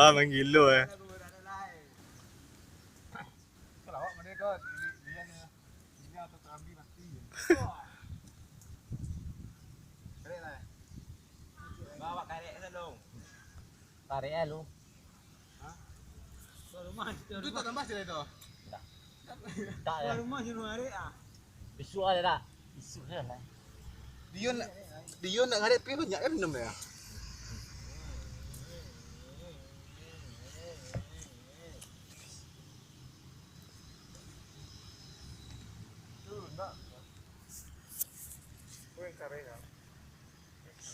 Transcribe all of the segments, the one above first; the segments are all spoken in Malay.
Ah, menggilo eh. Bawa karek sana dong. Tarik ya lu. Itu tak tambah sila itu. Tak ya. Rumah Januari ah. Bisu ada tak? Bisu ada. Dia nak ngarik pi banyak kan minum ya.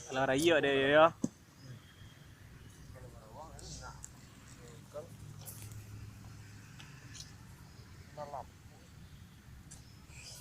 Kalau raya dia ya.